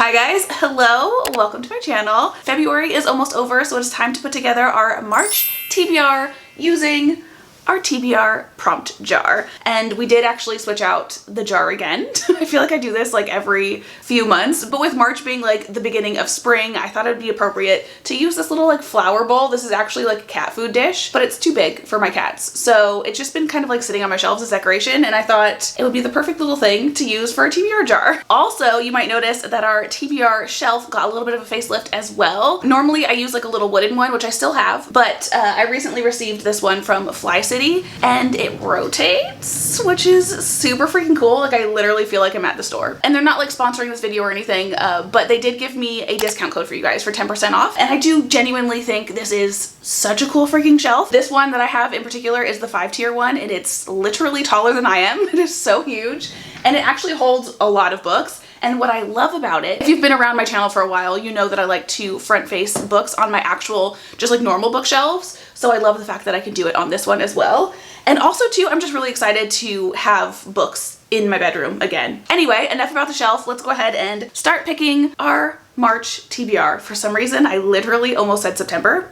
Hi guys, hello, welcome to my channel. February is almost over, so it's time to put together our March TBR using our TBR prompt jar. And we did actually switch out the jar again. I feel like I do this like every few months, but with March being like the beginning of spring, I thought it'd be appropriate to use this little like flower bowl. This is actually like a cat food dish, but it's too big for my cats. So it's just been kind of like sitting on my shelves as decoration, and I thought it would be the perfect little thing to use for a TBR jar. Also, you might notice that our TBR shelf got a little bit of a facelift as well. Normally I use like a little wooden one, which I still have, but I recently received this one from Fly City and it rotates, which is super freaking cool. Like I literally feel like I'm at the store. And they're not like sponsoring this video or anything, but they did give me a discount code for you guys for 10% off. And I do genuinely think this is such a cool freaking shelf. This one that I have in particular is the 5-tier one, and it's literally taller than I am. It is so huge, and it actually holds a lot of books. And what I love about it, if you've been around my channel for a while, you know that I like to front face books on my actual, just like normal bookshelves. So I love the fact that I can do it on this one as well. And also too, I'm just really excited to have books in my bedroom again. Anyway, enough about the shelf. Let's go ahead and start picking our March TBR. For some reason, I literally almost said September.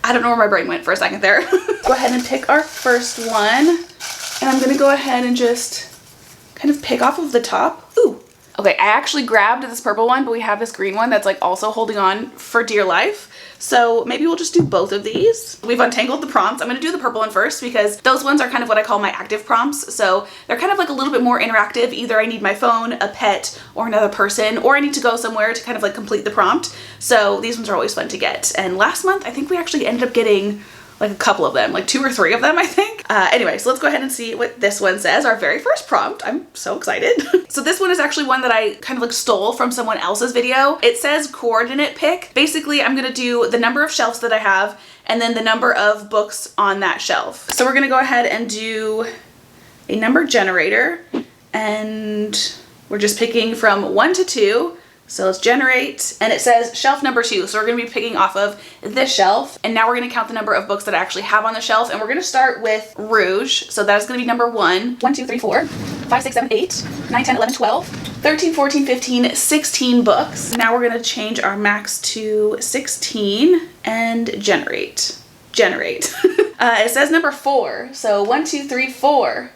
I don't know where my brain went for a second there. Go ahead and pick our first one. And I'm gonna go ahead and just kind of pick off of the top. Ooh. Okay, I actually grabbed this purple one, but we have this green one that's like also holding on for dear life. So maybe we'll just do both of these. We've untangled the prompts. I'm gonna do the purple one first because those ones are kind of what I call my active prompts. So they're kind of like a little bit more interactive. Either I need my phone, a pet, or another person, or I need to go somewhere to kind of like complete the prompt. So these ones are always fun to get. And last month, I think we actually ended up getting like a couple of them, like 2 or 3 of them, I think. Anyway, so let's go ahead and see what this one says. Our very first prompt. I'm so excited. So this one is actually one that I kind of like stole from someone else's video. It says coordinate pick. Basically, I'm gonna do the number of shelves that I have and then the number of books on that shelf. So we're gonna go ahead and do a number generator, and we're just picking from 1 to 2. So let's generate, and it says shelf number 2. So we're gonna be picking off of this shelf. And now we're gonna count the number of books that I actually have on the shelf. And we're gonna start with Rouge. So that's gonna be number 1. 1, 2, 3, 4, 5, 6, 7, 8, 9, 10, 11, 12, 13, 14, 15, 16 books. Now we're gonna change our max to 16 and generate. It says number 4. So 1, 2, 3, 4.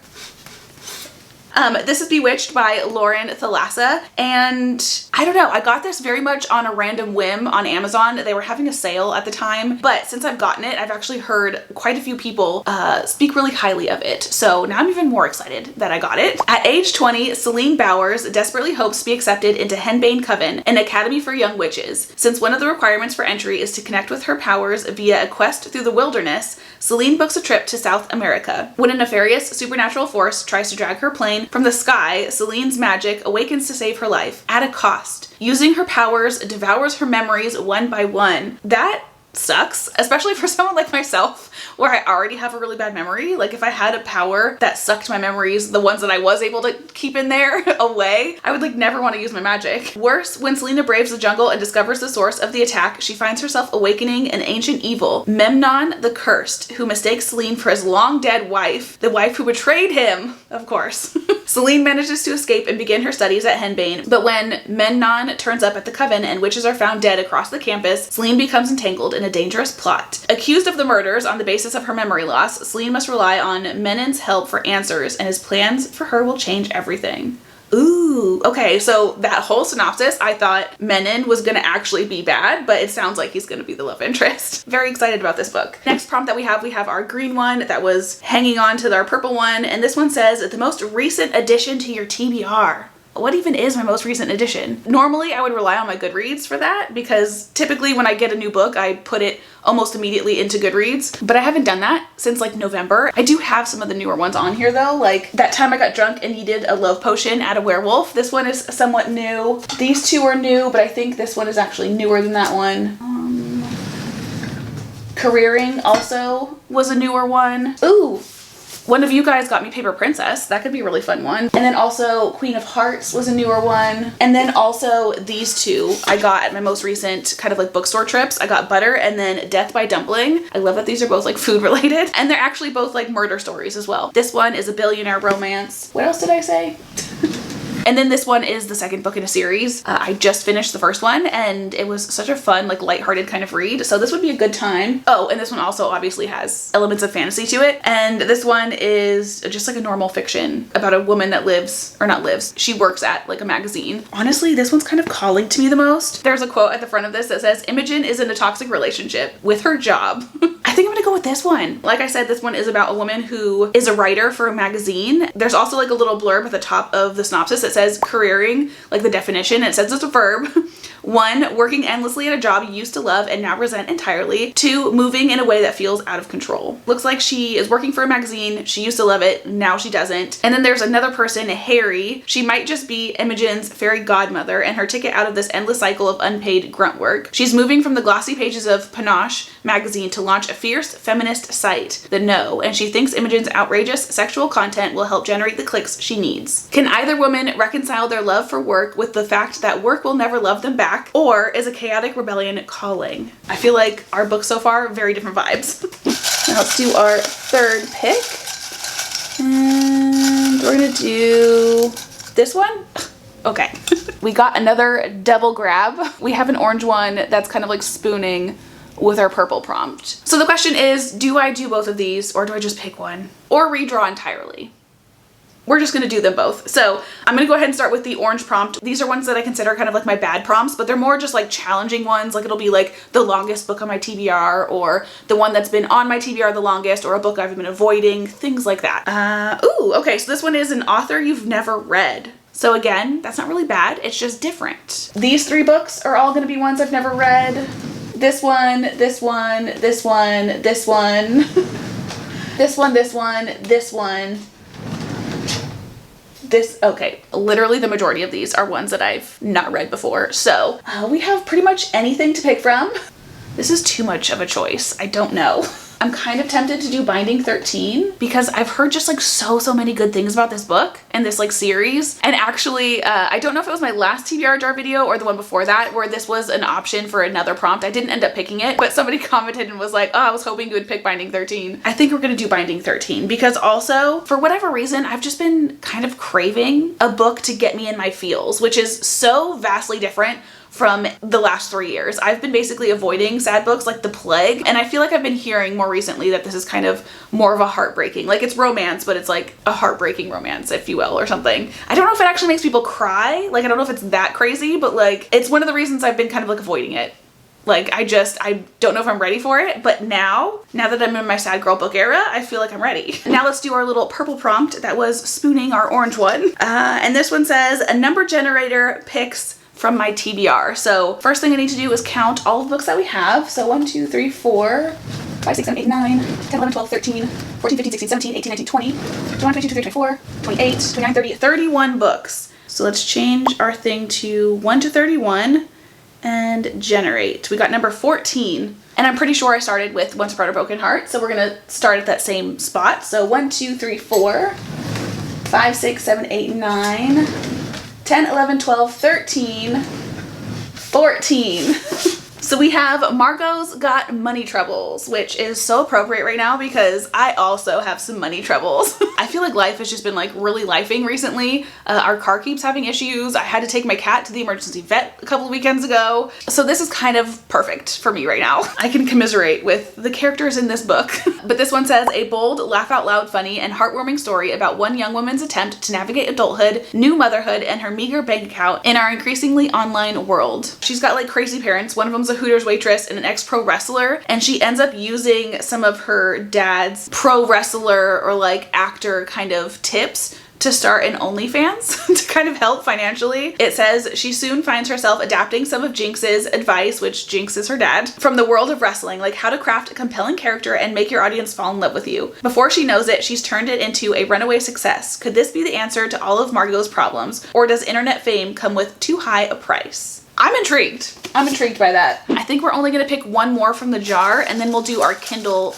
This is Bewitched by Lauren Thalassa, and I don't know, I got this very much on a random whim on Amazon. They were having a sale at the time, but since I've gotten it, I've actually heard quite a few people speak really highly of it. So now I'm even more excited that I got it. At age 20, Celine Bowers desperately hopes to be accepted into Henbane Coven, an academy for young witches. Since one of the requirements for entry is to connect with her powers via a quest through the wilderness, Celine books a trip to South America. When a nefarious supernatural force tries to drag her plane from the sky, Celine's magic awakens to save her life, at a cost. Using her powers, devours her memories one by one. That sucks, especially for someone like myself where I already have a really bad memory. Like if I had a power that sucked my memories, the ones that I was able to keep in there, away, I would like never want to use my magic. Worse, when Selena braves the jungle and discovers the source of the attack, she finds herself awakening an ancient evil, Memnon the Cursed, who mistakes Celine for his long dead wife, the wife who betrayed him, of course. Celine manages to escape and begin her studies at Henbane, but when Memnon turns up at the coven and witches are found dead across the campus, Celine becomes entangled in a dangerous plot. Accused of the murders on the basis of her memory loss, Celine must rely on Menon's help for answers, and his plans for her will change everything. Ooh, okay, so that whole synopsis, I thought Menon was gonna actually be bad, but it sounds like he's gonna be the love interest. Very excited about this book. Next prompt that we have our green one that was hanging on to our purple one, and this one says, the most recent addition to your TBR. What even is my most recent edition? Normally I would rely on my Goodreads for that because typically when I get a new book, I put it almost immediately into Goodreads, but I haven't done that since like November. I do have some of the newer ones on here though, like that time I got drunk and needed a love potion at a werewolf. This one is somewhat new. These 2 are new, but I think this one is actually newer than that one. Careering also was a newer one. Ooh. One of you guys got me Paper Princess. That could be a really fun one. And then also Queen of Hearts was a newer one. And then also these 2 I got at my most recent kind of like bookstore trips. I got Butter and then Death by Dumpling. I love that these are both like food related. And they're actually both like murder stories as well. This one is a billionaire romance. What else did I say? And then this one is the second book in a series. I just finished the first one and it was such a fun, like lighthearted kind of read. So this would be a good time. Oh, and this one also obviously has elements of fantasy to it. And this one is just like a normal fiction about a woman that lives, or not lives, she works at like a magazine. Honestly, this one's kind of calling to me the most. There's a quote at the front of this that says, Imogen is in a toxic relationship with her job. I think I'm gonna go with this one. Like I said, this one is about a woman who is a writer for a magazine. There's also like a little blurb at the top of the synopsis that says careering, like the definition. It says it's a verb. 1, working endlessly at a job you used to love and now resent entirely. 2, moving in a way that feels out of control. Looks like she is working for a magazine. She used to love it. Now she doesn't. And then there's another person, Harry. She might just be Imogen's fairy godmother and her ticket out of this endless cycle of unpaid grunt work. She's moving from the glossy pages of Panache magazine to launch a fierce feminist site, The No, and she thinks Imogen's outrageous sexual content will help generate the clicks she needs. Can either woman reconcile their love for work with the fact that work will never love them back, or is a chaotic rebellion calling? I feel like our books so far, very different vibes. Now let's do our third pick. And we're gonna do this one. Okay. We got another double grab. We have an orange one that's kind of like spooning with our purple prompt. So the question is, do I do both of these or do I just pick one? Or redraw entirely? We're just gonna do them both. So I'm gonna go ahead and start with the orange prompt. These are ones that I consider kind of like my bad prompts, but they're more just like challenging ones. Like it'll be like the longest book on my TBR, or the one that's been on my TBR the longest, or a book I've been avoiding, things like that. Ooh, okay, so this one is an author you've never read. So again, that's not really bad, it's just different. These 3 books are all gonna be ones I've never read. This one, this one, this one, this one, this one, this one, this one. Okay, literally the majority of these are ones that I've not read before. So we have pretty much anything to pick from. This is too much of a choice. I don't know. I'm kind of tempted to do Binding 13 because I've heard just like so many good things about this book and this like series. And actually, I don't know if it was my last TBR jar video or the one before that where this was an option for another prompt. I didn't end up picking it, but somebody commented and was like, oh, I was hoping you would pick Binding 13. I think we're gonna do Binding 13 because also, for whatever reason, I've just been kind of craving a book to get me in my feels, which is so vastly different from the last 3 years. I've been basically avoiding sad books like the plague, and I feel like I've been hearing more recently that this is kind of more of a heartbreaking, like it's romance, but it's like a heartbreaking romance, if you will, or something. I don't know if it actually makes people cry, like I don't know if it's that crazy, but like it's one of the reasons I've been kind of like avoiding it. Like I don't know if I'm ready for it, but now that I'm in my sad girl book era, I feel like I'm ready. Now let's do our little purple prompt that was spooning our orange one. And this one says, a number generator picks from my TBR. So first thing I need to do is count all of the books that we have. So 1, 2, 3, 4, 5, 6, 7, 8, 9, 10, 11, 12, 13, 14, 15, 16, 17, 18, 19, 20, 21, 22, 23, 24, 28, 29, 30, 31 books. So let's change our thing to 1 to 31 and generate. We got number 14. And I'm pretty sure I started with Once Upon a Broken Heart. So we're gonna start at that same spot. So 1, 2, 3, 4, 5, 6, 7, 8, 9, 10, 11, 12, 13, 14. So we have Margot's Got Money Troubles, which is so appropriate right now because I also have some money troubles. I feel like life has just been like really lifing recently. Our car keeps having issues. I had to take my cat to the emergency vet a couple of weekends ago. So this is kind of perfect for me right now. I can commiserate with the characters in this book. But this one says, a bold, laugh out loud, funny, and heartwarming story about one young woman's attempt to navigate adulthood, new motherhood, and her meager bank account in our increasingly online world. She's got like crazy parents. One of them's a Hooters waitress and an ex-pro wrestler, and she ends up using some of her dad's pro wrestler or like actor kind of tips to start an OnlyFans to kind of help financially. It says she soon finds herself adapting some of Jinx's advice, which Jinx is her dad, from the world of wrestling, like how to craft a compelling character and make your audience fall in love with you. Before she knows it, she's turned it into a runaway success. Could this be the answer to all of Margot's problems, or does internet fame come with too high a price? I'm intrigued. I'm intrigued by that. I think we're only gonna pick one more from the jar and then we'll do our Kindle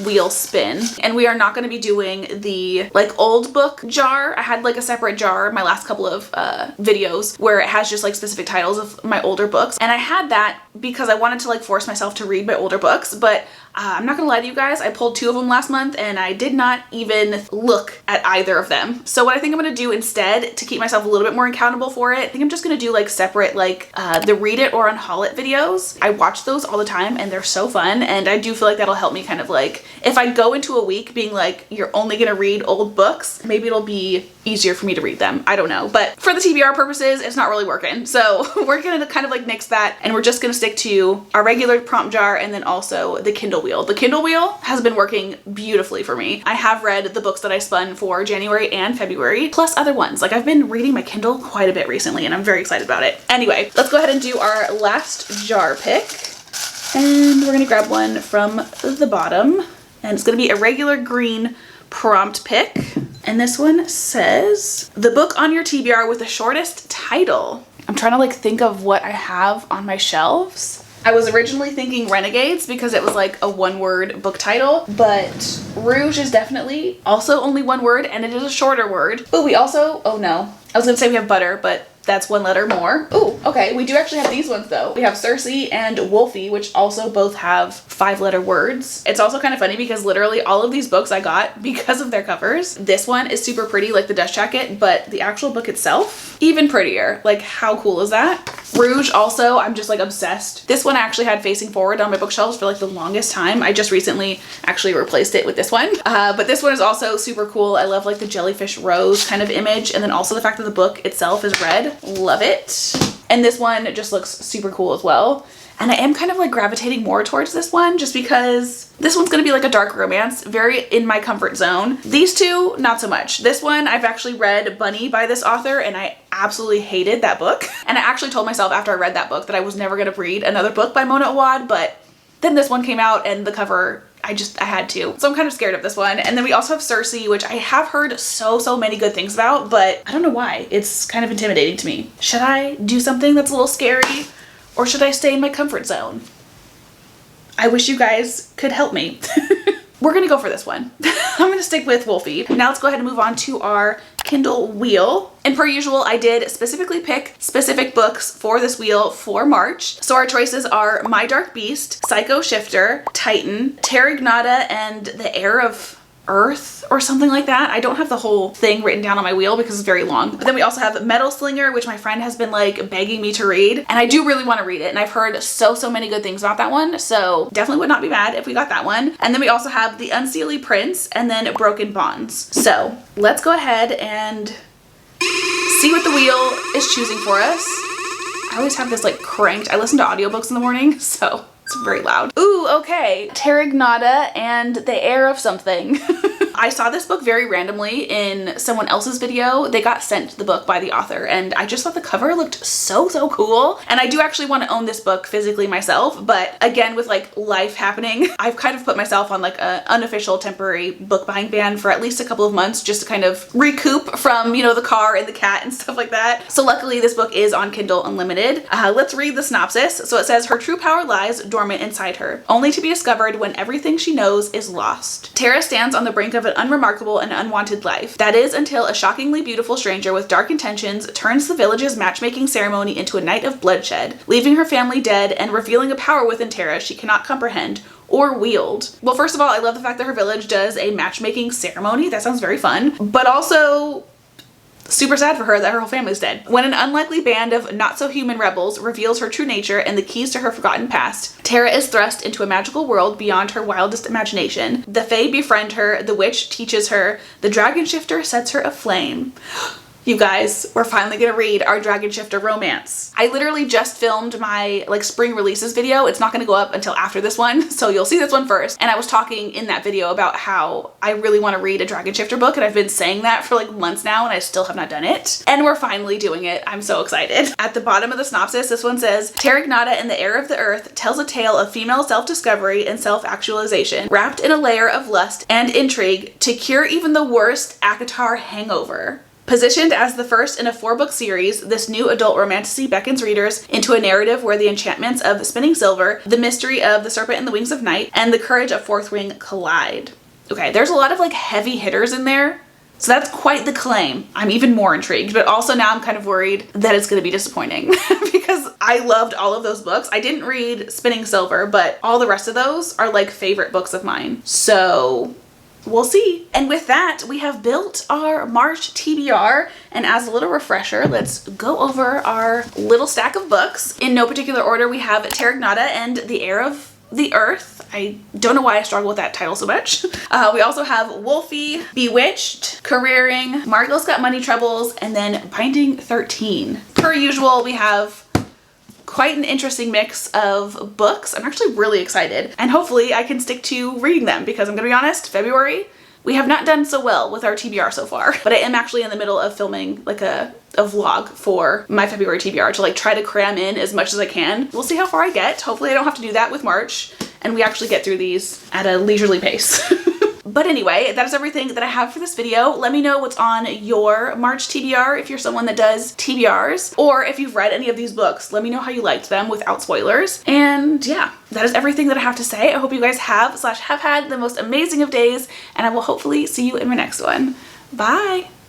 wheel spin. And we are not going to be doing the like old book jar. I had like a separate jar in my last couple of videos where it has just like specific titles of my older books. And I had that because I wanted to like force myself to read my older books, but I'm not gonna lie to you guys, I pulled 2 of them last month and I did not even look at either of them. So what I think I'm gonna do instead to keep myself a little bit more accountable for it, I think I'm just gonna do like separate like the read it or unhaul it videos. I watch those all the time and they're so fun, and I do feel like that'll help me kind of like, if I go into a week being like, you're only gonna read old books, maybe it'll be easier for me to read them. I don't know, but for the TBR purposes, it's not really working. So we're gonna kind of like nix that, and we're just gonna stick to our regular prompt jar and then also the Kindle wheel. The Kindle wheel has been working beautifully for me. I have read the books that I spun for January and February, plus other ones. Like I've been reading my Kindle quite a bit recently and I'm very excited about it. Anyway, let's go ahead and do our last jar pick. And we're gonna grab one from the bottom, and it's gonna be a regular green prompt pick. And this one says, the book on your TBR with the shortest title. I'm trying to like think of what I have on my shelves. I was originally thinking Renegades because it was like a 1-word book title, but Rouge is definitely also only 1 word and it is a shorter word. But we also, oh no, I was gonna say we have Butter, but that's 1 letter more. Ooh, okay, we do actually have these ones though. We have Cersei and Wolfie, which also both have 5-letter words. It's also kind of funny because literally all of these books I got because of their covers. This one is super pretty, like the dust jacket, but the actual book itself, even prettier. Like how cool is that? Rouge also, I'm just like obsessed. This one I actually had facing forward on my bookshelves for like the longest time. I just recently actually replaced it with this one. But this one is also super cool. I love like the jellyfish rose kind of image, and then also the fact that the book itself is red. Love it. And this one just looks super cool as well. And I am kind of like gravitating more towards this one just because this one's gonna be like a dark romance, very in my comfort zone. These two, not so much. This one, I've actually read Bunny by this author and I absolutely hated that book. And I actually told myself after I read that book that I was never gonna read another book by Mona Awad, but then this one came out and the cover, I had to. So I'm kind of scared of this one. And then we also have Cersei, which I have heard so many good things about, but I don't know why. It's kind of intimidating to me. Should I do something that's a little scary, or should I stay in my comfort zone? I wish you guys could help me. We're gonna go for this one. I'm gonna stick with Wolfie. Now let's go ahead and move on to our Kindle wheel. And per usual, I did specifically pick specific books for this wheel for March. So our choices are My Dark Beast, Psycho Shifter, Titan, Terragnata, and The Heir of Earth or something like that. I don't have the whole thing written down on my wheel because it's very long. But then we also have Metal Slinger, which my friend has been like begging me to read, and I do really want to read it, and I've heard so many good things about that one, so definitely would not be mad if we got that one. And then we also have The Unseelie Prince and then Broken Bonds. So let's go ahead and see what the wheel is choosing for us. I always have this like cranked. I listen to audiobooks in the morning, so it's very loud. Ooh, okay. Terragnata and The Heir of Something. I saw this book very randomly in someone else's video. They got sent the book by the author and I just thought the cover looked so cool. And I do actually want to own this book physically myself, but again, with like life happening, I've kind of put myself on like an unofficial temporary book buying ban for at least a couple of months just to kind of recoup from, you know, the car and the cat and stuff like that. So luckily this book is on Kindle Unlimited. Let's read the synopsis. So it says, her true power lies dormant inside her, only to be discovered when everything she knows is lost. Tara stands on the brink of an unremarkable and unwanted life. That is until a shockingly beautiful stranger with dark intentions turns the village's matchmaking ceremony into a night of bloodshed, leaving her family dead and revealing a power within Tara she cannot comprehend or wield. Well, first of all, I love the fact that her village does a matchmaking ceremony. That sounds very fun, but also super sad for her that her whole family's dead. When an unlikely band of not-so-human rebels reveals her true nature and the keys to her forgotten past, Tara is thrust into a magical world beyond her wildest imagination. The Fae befriend her, the witch teaches her, the dragon shifter sets her aflame. You guys, we're finally gonna read our Dragon Shifter romance. I literally just filmed my like spring releases video. It's not gonna go up until after this one, so you'll see this one first. And I was talking in that video about how I really want to read a Dragon Shifter book, and I've been saying that for like months now and I still have not done it. And we're finally doing it. I'm so excited. At the bottom of the synopsis, this one says, Terragnata and the Heir of the Earth tells a tale of female self-discovery and self-actualization, wrapped in a layer of lust and intrigue to cure even the worst ACOTAR hangover. Positioned as the first in a 4-book series, this new adult romantasy beckons readers into a narrative where the enchantments of spinning silver, the mystery of the serpent and the wings of night, and the courage of Fourth Wing collide. Okay, there's a lot of like heavy hitters in there, so that's quite the claim. I'm even more intrigued, but also now I'm kind of worried that it's going to be disappointing because I loved all of those books. I didn't read Spinning Silver, but all the rest of those are like favorite books of mine. So we'll see. And with that, we have built our March TBR. And as a little refresher, let's go over our little stack of books. In no particular order, we have Terragnata and The Heir of the Earth. I don't know why I struggle with that title so much. We also have Wolfie, Bewitched, Careering, Margot's Got Money Troubles, and then Binding 13. Per usual, we have quite an interesting mix of books. I'm actually really excited, and hopefully I can stick to reading them, because I'm gonna be honest, February, we have not done so well with our TBR so far, but I am actually in the middle of filming like a vlog for my February TBR to like try to cram in as much as I can. We'll see how far I get. Hopefully I don't have to do that with March and we actually get through these at a leisurely pace. But anyway, that is everything that I have for this video. Let me know what's on your March TBR if you're someone that does TBRs, or if you've read any of these books, let me know how you liked them without spoilers. And yeah, that is everything that I have to say. I hope you guys have had the most amazing of days, and I will hopefully see you in my next one. Bye!